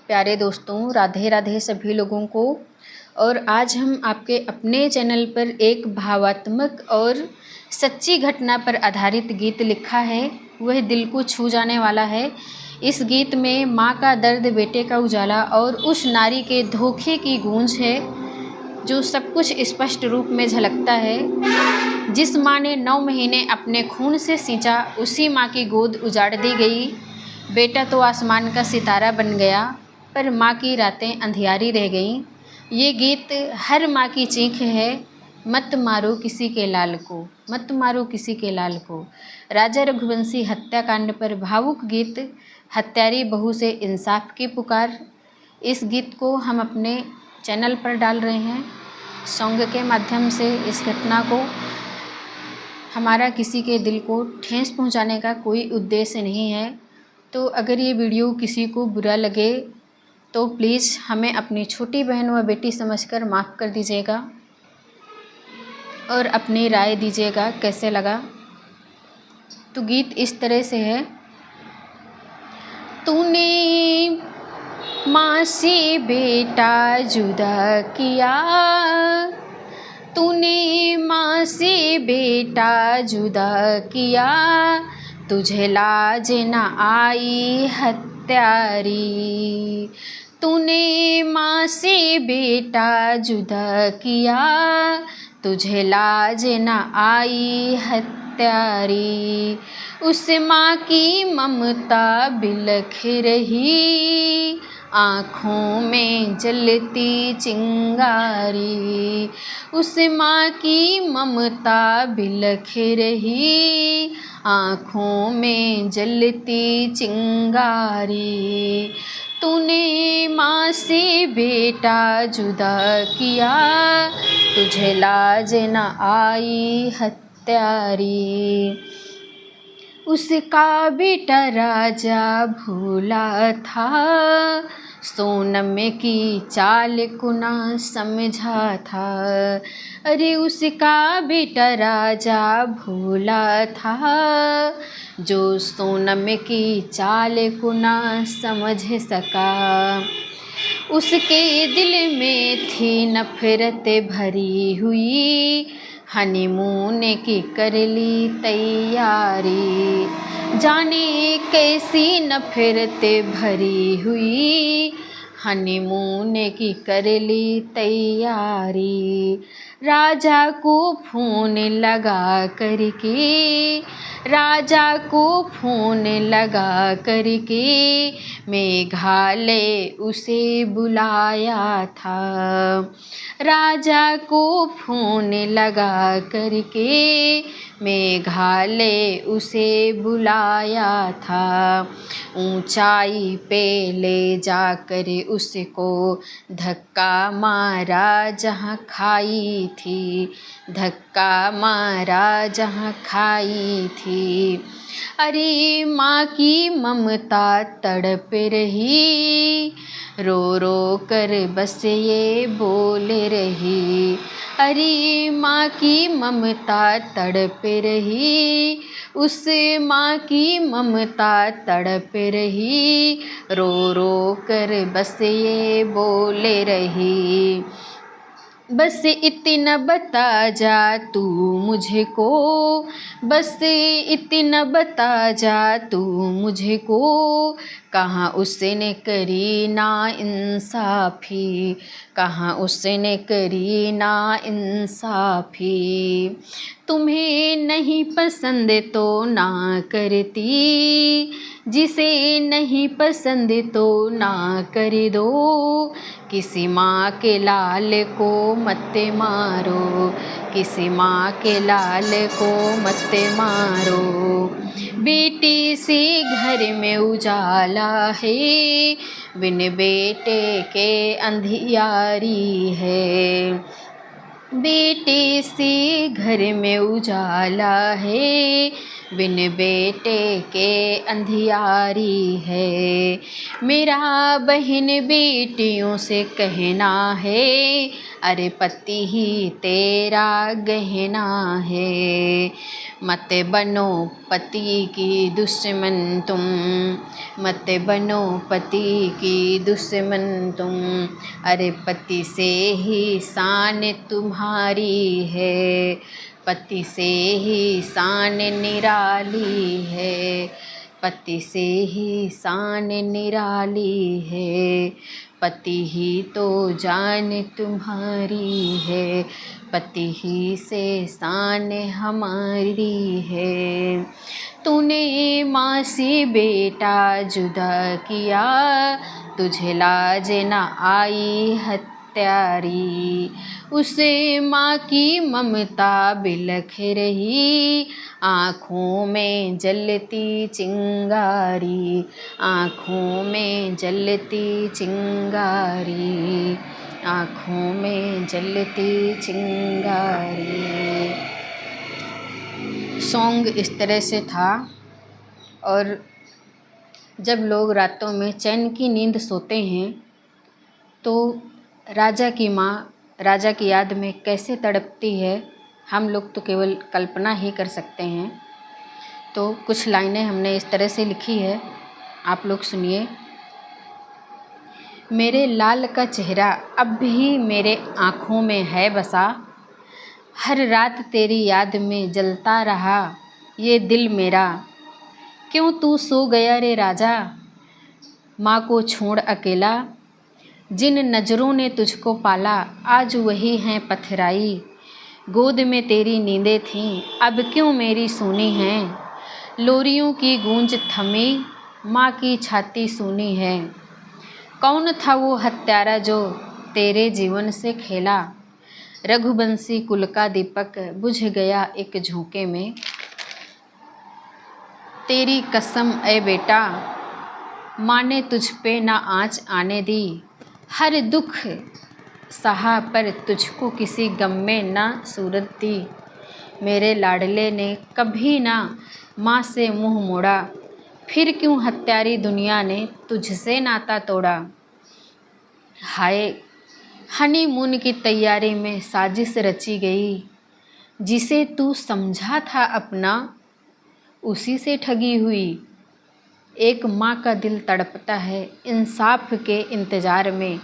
प्यारे दोस्तों, राधे राधे सभी लोगों को। और आज हम आपके अपने चैनल पर एक भावात्मक और सच्ची घटना पर आधारित गीत लिखा है। वह दिल को छू जाने वाला है। इस गीत में माँ का दर्द, बेटे का उजाला और उस नारी के धोखे की गूंज है जो सब कुछ स्पष्ट रूप में झलकता है। जिस माँ ने 9 महीने अपने खून से सींचा, उसी माँ की गोद उजाड़ दी गई। बेटा तो आसमान का सितारा बन गया, पर माँ की रातें अंधियारी रह गईं। ये गीत हर माँ की चीख है, मत मारो किसी के लाल को, मत मारो किसी के लाल को। राजा रघुवंशी हत्याकांड पर भावुक गीत, हत्यारी बहू से इंसाफ की पुकार। इस गीत को हम अपने चैनल पर डाल रहे हैं सॉन्ग के माध्यम से। इस घटना को हमारा किसी के दिल को ठेस पहुंचाने का कोई उद्देश्य नहीं है। तो अगर ये वीडियो किसी को बुरा लगे तो प्लीज़ हमें अपनी छोटी बहन व बेटी समझकर माफ़ कर दीजिएगा और अपनी राय दीजिएगा कैसे लगा। तो गीत इस तरह से है। तूने माँ से बेटा जुदा किया, तूने माँ से बेटा जुदा किया, तुझे लाज न आई हत्यारी। तूने माँ से बेटा जुदा किया, तुझे लाज न आई हत्यारी। उस माँ की ममता बिलख रही, आँखों में जलती चिंगारी। उस माँ की ममता बिलख रही, आँखों में जलती चिंगारी। तूने माँ से बेटा जुदा किया, तुझे लाज न आई हत्यारी। उसका बेटा राजा भूला था, सोनम की चाल को ना समझा था। अरे उसका बेटा राजा भूला था, जो सोनम की चाल को ना समझ सका। उसके दिल में थी नफरत भरी हुई, हनीमून की कर ली तैयारी। जाने कैसी नफरत भरी हुई, हनीमून की कर ली तैयारी। राजा को फोन लगा करके, राजा को फोन लगा करके, मेघालय उसे बुलाया था। राजा को फोन लगा करके, मेघालय उसे बुलाया था। ऊंचाई पे ले जाकर उसको धक्का मारा जहाँ खाई थी, धक्का मारा जहाँ खाई थी। अरे माँ की ममता तड़प रही, रो रो कर बस ये बोल रही। अरे माँ की ममता तड़प रही, उस माँ की ममता तड़प रही, रो रो कर बस ये बोल रही। बस इतना बता जा तू मुझको, बस इतना बता जा तू मुझको, कहाँ उसने करी ना इंसाफ़ी, कहाँ उसने करी ना इंसाफ़ी। तुम्हें नहीं पसंद तो ना करती, जिसे नहीं पसंद तो ना कर दो। किसी माँ के लाल को मत मारो, किसी माँ के लाल को मत मारो। बेटी से घर में उजाला है, बिन बेटे के अंधियारी है। बेटे से घर में उजाला है, बिन बेटे के अंधियारी है। मेरा बहन बेटियों से कहना है, अरे पति ही तेरा गहना है। मत बनो पति की दुश्मन तुम, मत बनो पति की दुश्मन तुम। अरे पति से ही शान तुम्हारी है, पति से ही शान निराली है, पति से ही शान निराली है। पति ही तो जान तुम्हारी है, पति ही से शान हमारी है। तूने माँ से बेटा जुदा किया, तुझे लाज न आई हत्यारी। उसे माँ की ममता बिलख रही, आँखों में जलती चिंगारी, आँखों में जलती चिंगारी, आँखों में जलती चिंगारी। सॉन्ग इस तरह से था। और जब लोग रातों में चैन की नींद सोते हैं तो राजा की माँ राजा की याद में कैसे तड़पती है, हम लोग तो केवल कल्पना ही कर सकते हैं। तो कुछ लाइनें हमने इस तरह से लिखी है, आप लोग सुनिए। मेरे लाल का चेहरा अब भी मेरे आँखों में है बसा, हर रात तेरी याद में जलता रहा ये दिल मेरा। क्यों तू सो गया रे राजा, माँ को छोड़ अकेला। जिन नज़रों ने तुझको पाला आज वही हैं पथराई। गोद में तेरी नींदें थीं अब क्यों मेरी सूनी हैं। लोरियों की गूंज थमी माँ की छाती सूनी है। कौन था वो हत्यारा जो तेरे जीवन से खेला। रघुवंशी कुल का दीपक बुझ गया एक झोंके में। तेरी कसम ए बेटा, माँ ने तुझ पे ना आँच आने दी। हर दुख सहा पर तुझको किसी गम में ना सूरत दी। मेरे लाडले ने कभी ना माँ से मुँह मोड़ा, फिर क्यों हत्यारी दुनिया ने तुझसे नाता तोड़ा। हाय हनीमून की तैयारी में साजिश रची गई, जिसे तू समझा था अपना उसी से ठगी हुई। एक माँ का दिल तड़पता है इंसाफ के इंतज़ार में।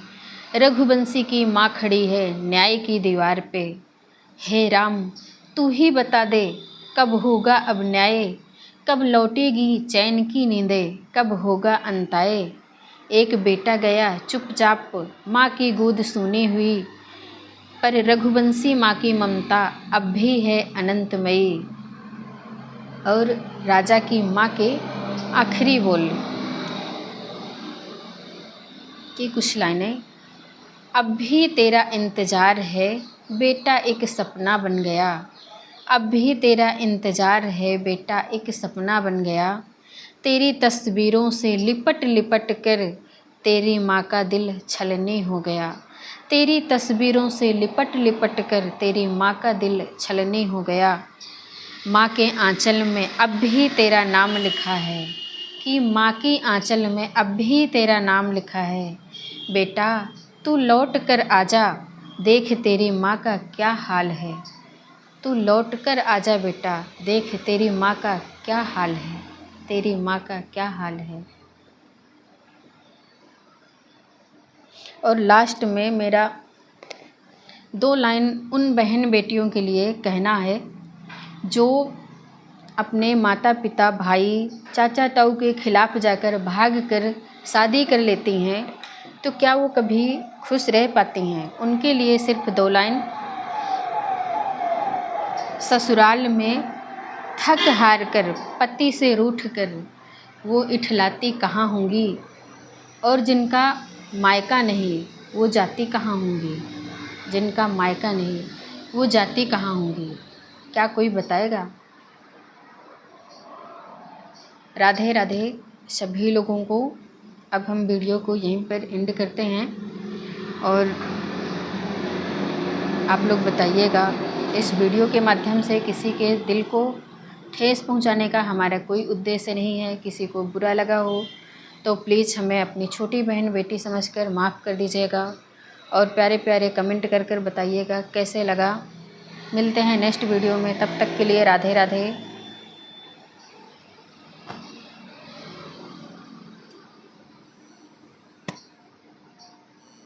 रघुवंशी की माँ खड़ी है न्याय की दीवार पे। हे राम तू ही बता दे कब होगा अब न्याय, कब लौटेगी चैन की नींदें, कब होगा अंताए। एक बेटा गया चुपचाप माँ की गोद सूनी हुई, पर रघुवंशी माँ की ममता अब भी है अनंतमयी। और राजा की माँ के आखिरी बोल की कुछ लाइनें। अब भी तेरा इंतज़ार है बेटा एक सपना बन गया। अब भी तेरा इंतज़ार है बेटा एक सपना बन गया। तेरी तस्वीरों से लिपट लिपट कर तेरी माँ का दिल छलनी हो गया। तेरी तस्वीरों से लिपट लिपट कर तेरी माँ का दिल छलनी हो गया। माँ के आंचल में अब भी तेरा नाम लिखा है, कि माँ की आंचल में अब भी तेरा नाम लिखा है। बेटा तू लौट कर आजा, देख तेरी माँ का क्या हाल है। तू लौट कर आजा बेटा, देख तेरी माँ का क्या हाल है, तेरी माँ का क्या हाल है। और लास्ट में मेरा 2 लाइन उन बहन बेटियों के लिए कहना है जो अपने माता पिता भाई चाचा ताऊ के खिलाफ जाकर भाग कर शादी कर लेती हैं, तो क्या वो कभी खुश रह पाती हैं। उनके लिए सिर्फ 2 लाइन। ससुराल में थक हार कर पति से रूठ कर वो इठलाती कहाँ होंगी, और जिनका मायका नहीं वो जाती कहाँ होंगी। जिनका मायका नहीं वो जाती कहाँ होंगी, क्या कोई बताएगा। राधे राधे सभी लोगों को। अब हम वीडियो को यहीं पर एंड करते हैं और आप लोग बताइएगा इस वीडियो के माध्यम से किसी के दिल को ठेस पहुंचाने का हमारा कोई उद्देश्य नहीं है। किसी को बुरा लगा हो तो प्लीज़ हमें अपनी छोटी बहन बेटी समझकर माफ़ कर दीजिएगा और प्यारे प्यारे कमेंट कर बताइएगा कैसे लगा। मिलते हैं नेक्स्ट वीडियो में, तब तक के लिए राधे राधे।